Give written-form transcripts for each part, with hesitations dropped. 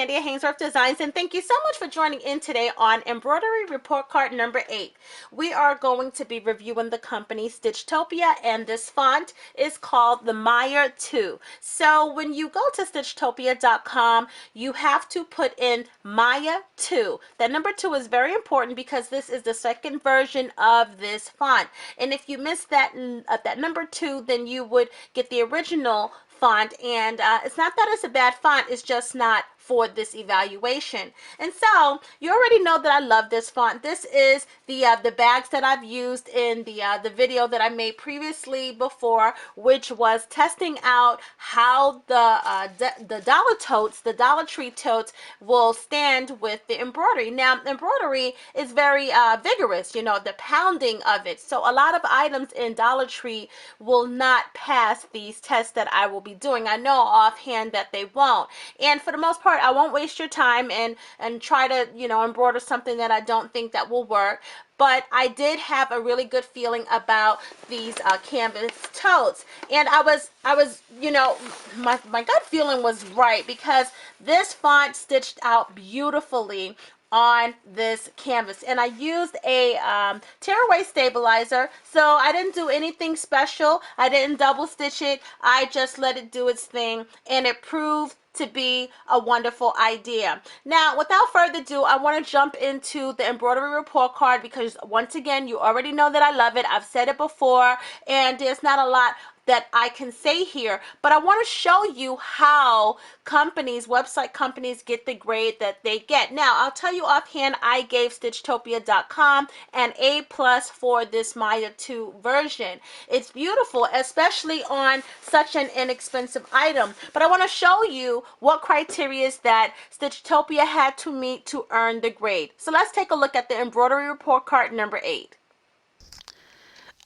Kandia Haynesworth Designs, and thank you so much for joining in today on Embroidery Report Card number 8. We are going to be reviewing the company Stitchtopia, and this font is called the Mayah 2. So when you go to Stitchtopia.com, you have to put in Mayah 2. That number 2 is very important because this is the second version of this font. And if you miss that number 2, then you would get the original font, and it's not that it's a bad font, it's just not for this evaluation. And so you already know that I love this font. This is the bags that I've used in the video that I made previously before, which was testing out how the Dollar Tree totes will stand with the embroidery. Now embroidery is very vigorous, you know, the pounding of it, so a lot of items in Dollar Tree will not pass these tests that I will be doing. I know offhand that they won't, and for the most part I won't waste your time and try to, you know, embroider something that I don't think that will work. But I did have a really good feeling about these canvas totes, and I was, you know, my gut feeling was right because this font stitched out beautifully on this canvas, and I used a tearaway stabilizer, so I didn't do anything special. I didn't double stitch it, I just let it do its thing, and it proved to be a wonderful idea. Now without further ado, I want to jump into the embroidery report card because once again you already know that I love it. I've said it before, and there's not a lot that I can say here, but I want to show you how companies, website companies, get the grade that they get. Now I'll tell you offhand, I gave Stitchtopia.com an A+ for this Mayah 2 version. It's beautiful, especially on such an inexpensive item, but I want to show you what criteria that Stitchtopia had to meet to earn the grade. So let's take a look at the embroidery report card number 8.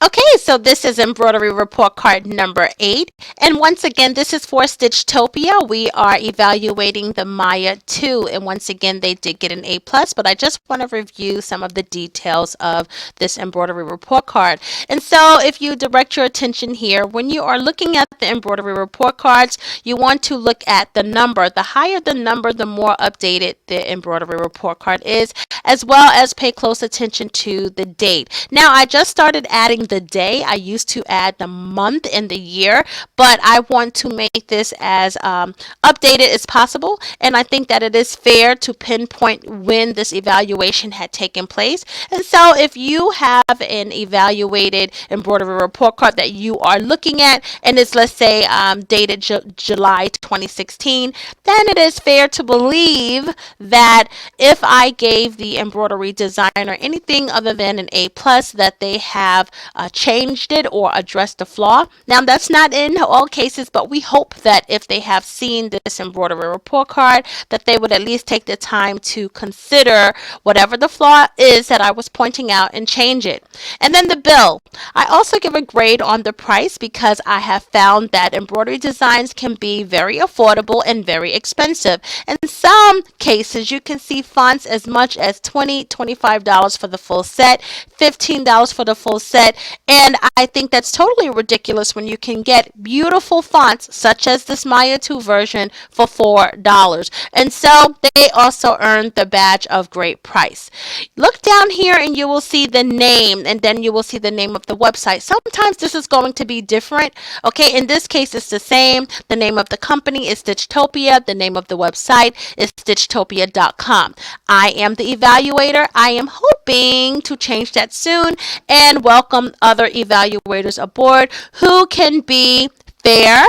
Okay, so this is embroidery report card number 8, and once again this is for Stitchtopia. We are evaluating the Mayah 2, and once again they did get an A+, but I just want to review some of the details of this embroidery report card. And so if you direct your attention here, when you are looking at the embroidery report cards, you want to look at the number. The higher the number, the more updated the embroidery report card is, as well as pay close attention to the date. Now I just started adding the day. I used to add the month and the year, but I want to make this as updated as possible, and I think that it is fair to pinpoint when this evaluation had taken place. And so if you have an evaluated embroidery report card that you are looking at, and it's, let's say, dated July 2016, then it is fair to believe that if I gave the embroidery designer anything other than an A+, that they have changed it or addressed the flaw. Now that's not in all cases, but we hope that if they have seen this embroidery report card, that they would at least take the time to consider whatever the flaw is that I was pointing out and change it. And then the bill. I also give a grade on the price because I have found that embroidery designs can be very affordable and very expensive. In some cases, you can see fonts as much as $20, $25 for the full set, $15 for the full set, and I think that's totally ridiculous when you can get beautiful fonts such as this Mayah 2 version for $4. And so they also earned the badge of great price. Look down here and you will see the name, and then you will see the name of the website. Sometimes this is going to be different. Okay, in this case it's the same. The name of the company is Stitchtopia. The name of the website is Stitchtopia.com. I am the evaluator. I am hoping to change that soon and welcome other evaluators aboard who can be fair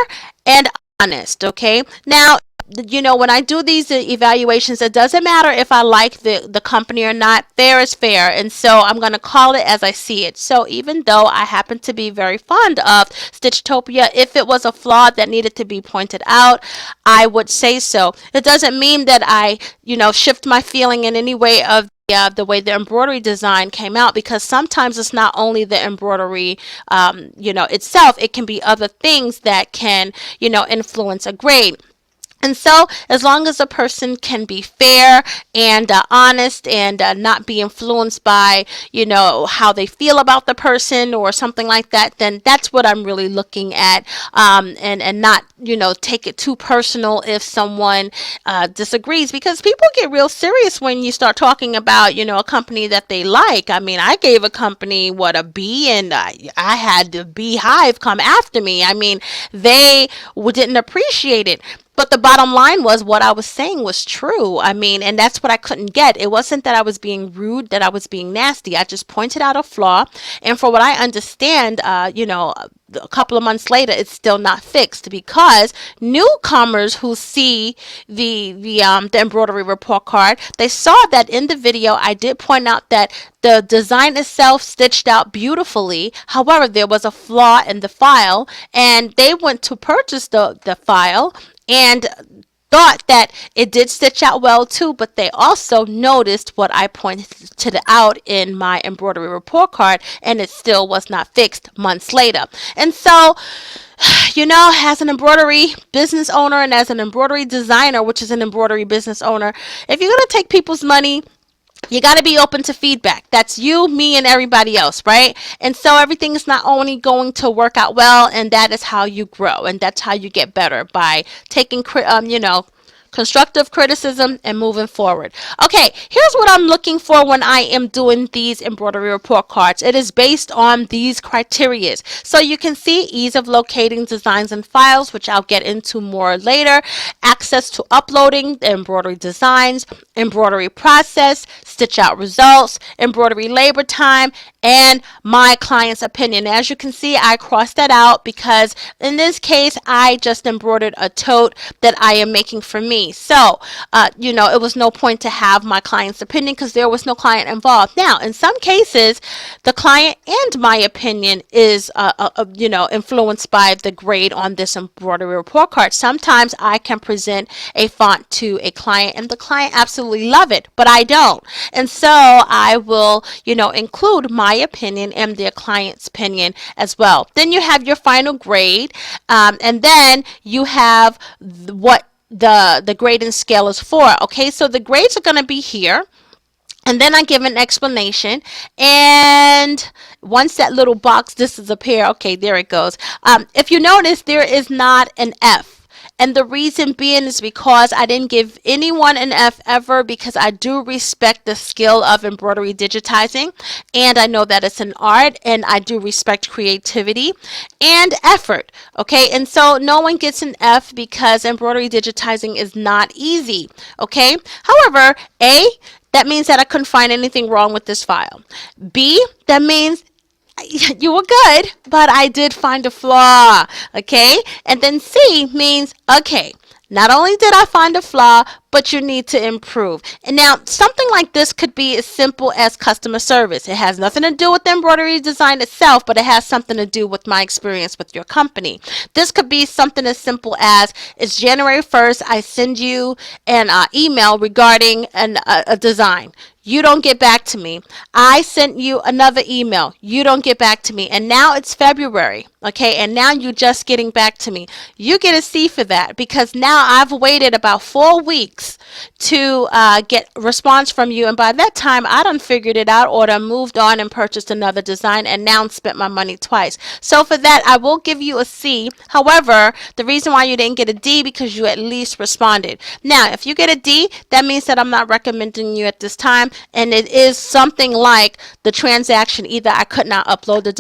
and honest. Okay, now you know, when I do these evaluations, it doesn't matter if I like the company or not. Fair is fair, and so I'm going to call it as I see it. So even though I happen to be very fond of Stitchtopia, if it was a flaw that needed to be pointed out, I would say so. It doesn't mean that I, you know, shift my feeling in any way of the way the embroidery design came out, because sometimes it's not only the embroidery you know, itself. It can be other things that can, you know, influence a grade. And so, as long as a person can be fair and honest and not be influenced by, how they feel about the person or something like that, then that's what I'm really looking at. And not, take it too personal if someone disagrees, because people get real serious when you start talking about, a company that they like. I mean, I gave a company a B, and I had the beehive come after me. I mean, they didn't appreciate it. But the bottom line was what I was saying was true. I mean, and that's what I couldn't get. It wasn't that I was being rude, that I was being nasty. I just pointed out a flaw. And for what I understand, a couple of months later, it's still not fixed, because newcomers who see the embroidery report card, they saw that in the video I did point out that the design itself stitched out beautifully. However, there was a flaw in the file, and they went to purchase the file and thought that it did stitch out well too, but they also noticed what I pointed out in my embroidery report card, and it still was not fixed months later. And so, as an embroidery business owner and as an embroidery designer, which is an embroidery business owner, if you're going to take people's money, you got to be open to feedback. That's you, me, and everybody else, right? And so everything is not only going to work out well, and that is how you grow, and that's how you get better, by taking, constructive criticism and moving forward. Okay, here's what I'm looking for when I am doing these embroidery report cards. It is based on these criteria. So you can see ease of locating designs and files, which I'll get into more later, access to uploading the embroidery designs, embroidery process, stitch out results, embroidery labor time, and my client's opinion. As you can see, I crossed that out because in this case, I just embroidered a tote that I am making for me. So, it was no point to have my client's opinion because there was no client involved. Now, in some cases, the client and my opinion is, influenced by the grade on this embroidery report card. Sometimes I can present a font to a client and the client absolutely love it, but I don't. And so I will, include my opinion and their client's opinion as well. Then you have your final grade, and then you have what the grading scale is for. Okay, so the grades are going to be here. And then I give an explanation, and once that little box disappears, okay, there it goes. If you notice, there is not an F. And the reason being is because I didn't give anyone an F ever, because I do respect the skill of embroidery digitizing, and I know that it's an art, and I do respect creativity and effort. Okay, and so no one gets an F because embroidery digitizing is not easy. Okay, however, A, that means that I couldn't find anything wrong with this file. B, that means you were good, but I did find a flaw. Okay, and then C means, okay, not only did I find a flaw, but you need to improve. And now something like this could be as simple as customer service. It has nothing to do with the embroidery design itself, but it has something to do with my experience with your company. This could be something as simple as, it's January 1st, I send you an email regarding a design. You don't get back to me. I sent you another email. You don't get back to me. And now it's February, okay? And now you're just getting back to me. You get a C for that, because now I've waited about 4 weeks to get a response from you. And by that time, I done figured it out, or done moved on and purchased another design, and now spent my money twice. So for that, I will give you a C. However, the reason why you didn't get a D, because you at least responded. Now, if you get a D, that means that I'm not recommending you at this time. And it is something like the transaction. Either I could not upload the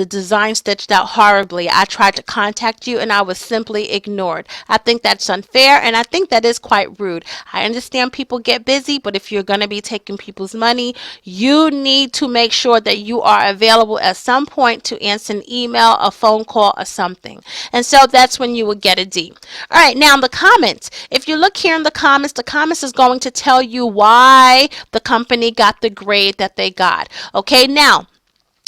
design stitched out horribly, I tried to contact you and I was simply ignored. I think that's unfair, and I think that is quite rude. I understand people get busy, but if you're going to be taking people's money, you need to make sure that you are available at some point to answer an email, a phone call, or something. And so that's when you would get a D. All right, now the comments. If you look here in the comments is going to tell you why the company got the grade that they got. Okay, now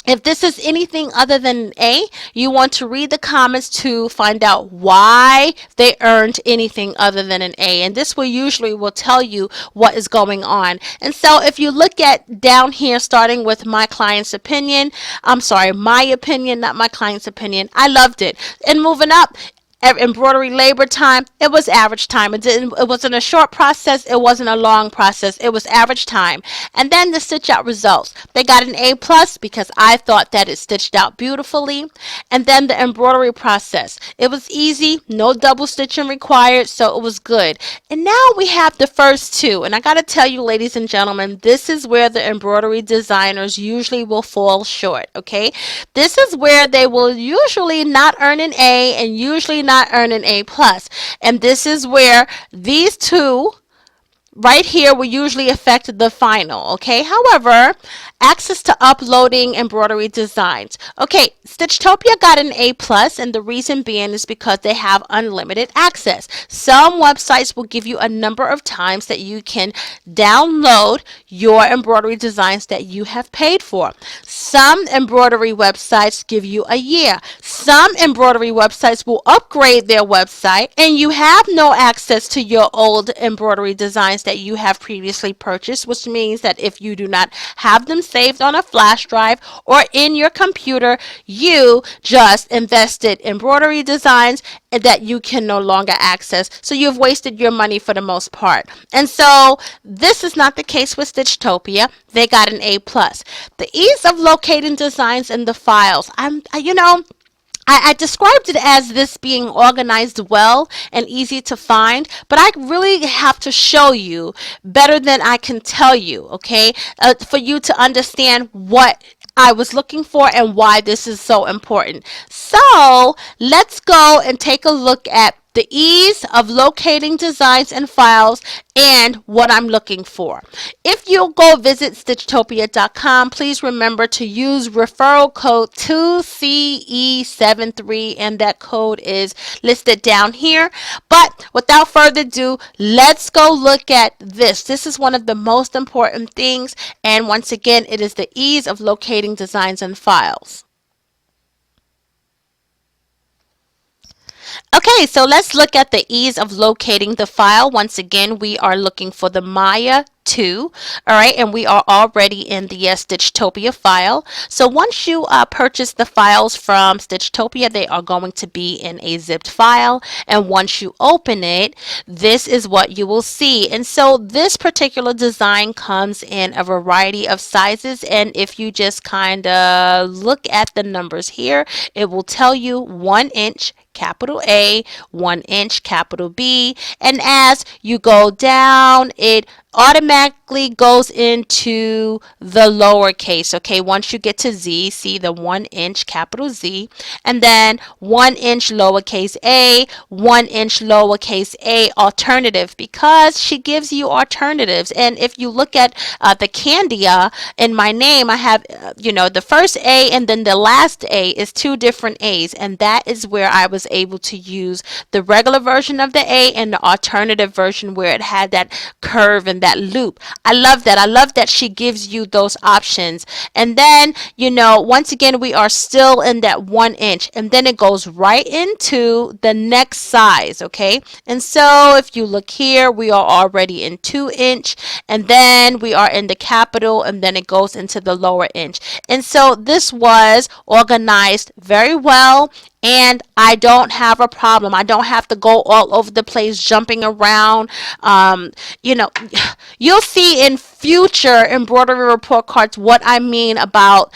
if this is anything other than an A, you want to read the comments to find out why they earned anything other than an A. And this will usually tell you what is going on. And so if you look at down here, starting with my client's opinion, I'm sorry, my opinion, not my client's opinion, I loved it. And moving up, embroidery labor time, it was average time. It wasn't a short process, it wasn't a long process, it was average time. And then the stitch out results, they got an A plus because I thought that it stitched out beautifully. And then the embroidery process, it was easy, no double stitching required, so it was good. And now we have the first two, and I gotta tell you, ladies and gentlemen, this is where the embroidery designers usually will fall short. Okay, this is where they will usually not earn an A and usually not earn an A plus. And this is where these two right here will usually affect the final. Okay, however, access to uploading embroidery designs. Okay, Stitchtopia got an A plus, and the reason being is because they have unlimited access. Some websites will give you a number of times that you can download your embroidery designs that you have paid for. Some embroidery websites give you a year. Some embroidery websites will upgrade their website and you have no access to your old embroidery designs that you have previously purchased, which means that if you do not have them saved on a flash drive or in your computer, you just invested embroidery designs that you can no longer access. So you've wasted your money for the most part. And so this is not the case with Stitchtopia. They got an A plus. The ease of locating designs in the files. I described it as this being organized well and easy to find, but I really have to show you better than I can tell you, okay, for you to understand what I was looking for and why this is so important. So let's go and take a look at the ease of locating designs and files and what I'm looking for. If you'll go visit stitchtopia.com, please remember to use referral code 2CE73, and that code is listed down here. But without further ado, let's go look at this. This is one of the most important things, and once again, it is the ease of locating designs and files. Okay, so let's look at the ease of locating the file. Once again, we are looking for the Mayah 2, all right, and we are already in the Stitchtopia file. So once you purchase the files from Stitchtopia, they are going to be in a zipped file, and once you open it, this is what you will see. And so this particular design comes in a variety of sizes, and if you just kind of look at the numbers here, it will tell you 1 inch capital A, 1 inch capital B, and as you go down, it automatically goes into the lowercase. Okay, once you get to Z, see the 1 inch capital Z, and then 1 inch lowercase a, 1 inch lowercase a alternative, because she gives you alternatives. And if you look at the Kandia in my name, I have the first A and then the last A is two different A's, and that is where I was able to use the regular version of the A and the alternative version where it had that curve and that loop. I love that. I love that she gives you those options. And then, once again, we are still in that 1 inch, and then it goes right into the next size. Okay. And so if you look here, we are already in 2 inch, and then we are in the capital, and then it goes into the lower inch. And so this was organized very well, and I don't have a problem. I don't have to go all over the place jumping around. You'll see in future embroidery report cards what I mean about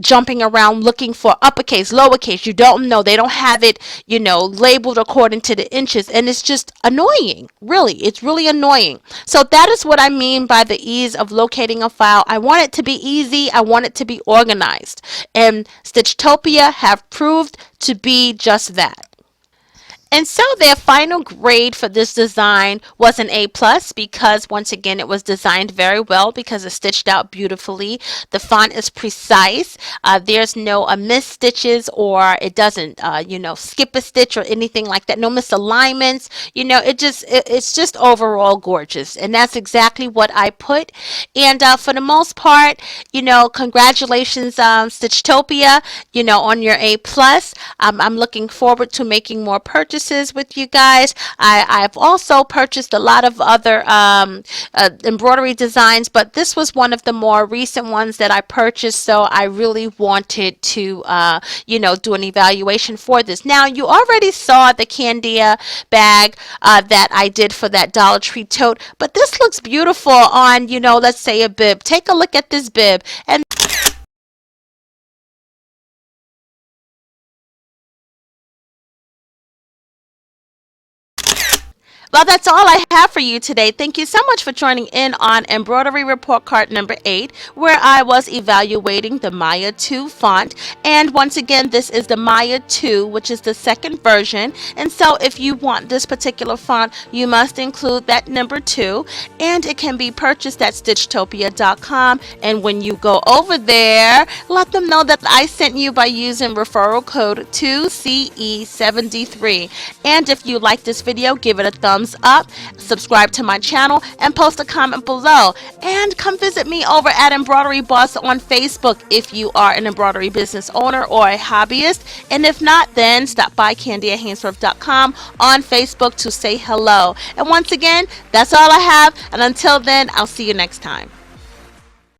jumping around looking for uppercase, lowercase. You don't know. They don't have it, labeled according to the inches, and it's just annoying. Really, it's really annoying. So that is what I mean by the ease of locating a file. I want it to be easy. I want it to be organized, and Stitchtopia have proved to be just that. And so their final grade for this design was an A plus, because once again it was designed very well because it's stitched out beautifully. The font is precise. There's no miss stitches, or it doesn't skip a stitch or anything like that. No misalignments. It's just overall gorgeous, and that's exactly what I put. And for the most part, congratulations, Stitchtopia, on your A plus. I'm looking forward to making more purchases purchases with you guys. I've also purchased a lot of other embroidery designs, but this was one of the more recent ones that I purchased, so I really wanted to, do an evaluation for this. Now, you already saw the Kandia bag that I did for that Dollar Tree tote, but this looks beautiful on, let's say a bib. Take a look at this bib. And well, that's all I have for you today. Thank you so much for joining in on Embroidery Report Card number 8, where I was evaluating the Mayah 2 font. And once again, this is the Mayah 2, which is the second version. And so if you want this particular font, you must include that number 2. And it can be purchased at Stitchtopia.com. And when you go over there, let them know that I sent you by using referral code 2CE73. And if you like this video, give it a thumbs up, subscribe to my channel, and post a comment below. And come visit me over at Embroidery Boss on Facebook if you are an embroidery business owner or a hobbyist. And if not, then stop by Haynesworth.com on Facebook to say hello. And once again, that's all I have. And until then, I'll see you next time.